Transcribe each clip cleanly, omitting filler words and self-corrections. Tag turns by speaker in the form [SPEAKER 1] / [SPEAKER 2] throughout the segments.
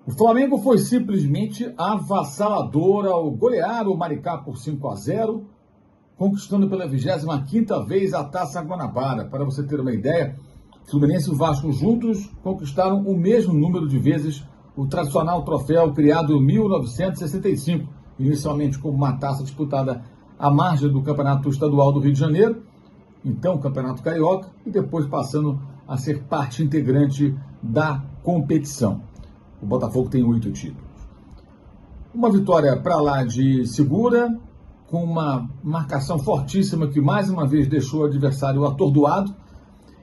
[SPEAKER 1] O Flamengo foi simplesmente avassalador ao golear o Maricá por 5-0, conquistando pela 25ª vez a Taça Guanabara. Para você ter uma ideia, Fluminense e Vasco juntos conquistaram o mesmo número de vezes o tradicional troféu criado em 1965, inicialmente como uma taça disputada à margem do Campeonato Estadual do Rio de Janeiro, então o Campeonato Carioca, e depois passando a ser parte integrante da competição. O Botafogo tem 8 títulos. Uma vitória para lá de segura, com uma marcação fortíssima que mais uma vez deixou o adversário atordoado.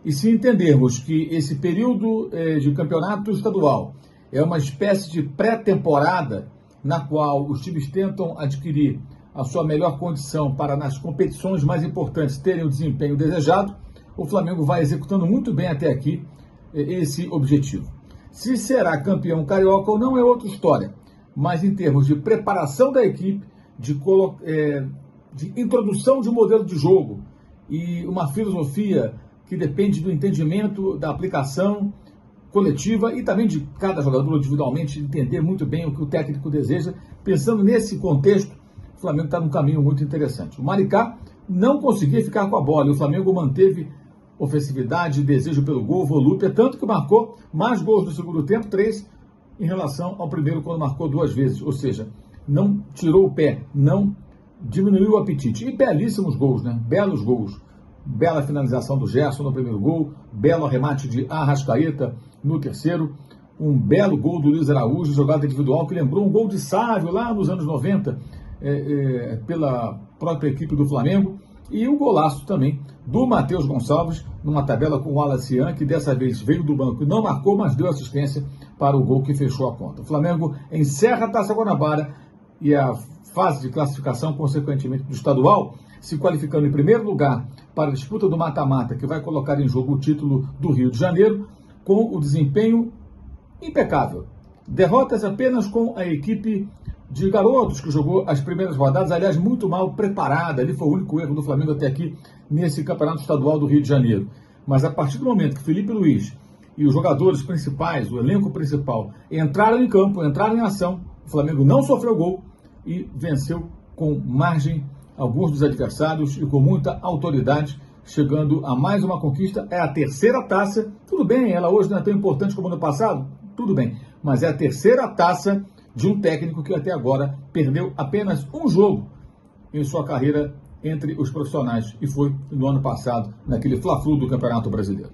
[SPEAKER 1] E se entendermos que esse período de campeonato estadual é uma espécie de pré-temporada na qual os times tentam adquirir a sua melhor condição para nas competições mais importantes terem o desempenho desejado, o Flamengo vai executando muito bem até aqui esse objetivo. Se será campeão carioca ou não é outra história, mas em termos de preparação da equipe, de introdução de um modelo de jogo e uma filosofia que depende do entendimento, da aplicação coletiva e também de cada jogador individualmente entender muito bem o que o técnico deseja. Pensando nesse contexto, o Flamengo está num caminho muito interessante. O Maricá não conseguia ficar com a bola e o Flamengo manteve ofensividade, desejo pelo gol, volúpia, tanto que marcou mais gols no segundo tempo, 3, em relação ao primeiro, quando marcou 2 vezes. Ou seja, não tirou o pé, não diminuiu o apetite. E belíssimos gols, né? Belos gols. Bela finalização do Gerson no primeiro gol, belo arremate de Arrascaeta no terceiro, um belo gol do Luiz Araújo, jogada individual, que lembrou um gol de Sávio lá nos anos 90, pela própria equipe do Flamengo. E o golaço também do Matheus Gonçalves, numa tabela com o Wallace Ian, que dessa vez veio do banco e não marcou, mas deu assistência para o gol que fechou a conta. O Flamengo encerra a Taça Guanabara e a fase de classificação, consequentemente, do estadual, se qualificando em primeiro lugar para a disputa do mata-mata, que vai colocar em jogo o título do Rio de Janeiro, com o desempenho impecável. Derrotas apenas com a equipe de garotos que jogou as primeiras rodadas, aliás, muito mal preparada. Ali foi o único erro do Flamengo até aqui nesse Campeonato Estadual do Rio de Janeiro. Mas a partir do momento que Felipe Luiz e os jogadores principais, o elenco principal, entraram em campo, entraram em ação, o Flamengo não sofreu gol e venceu com margem alguns dos adversários e com muita autoridade, chegando a mais uma conquista. É a terceira taça, tudo bem, ela hoje não é tão importante como no passado, tudo bem, mas é a terceira taça de um técnico que até agora perdeu apenas um jogo em sua carreira entre os profissionais, e foi no ano passado, naquele Fla-Flu do Campeonato Brasileiro.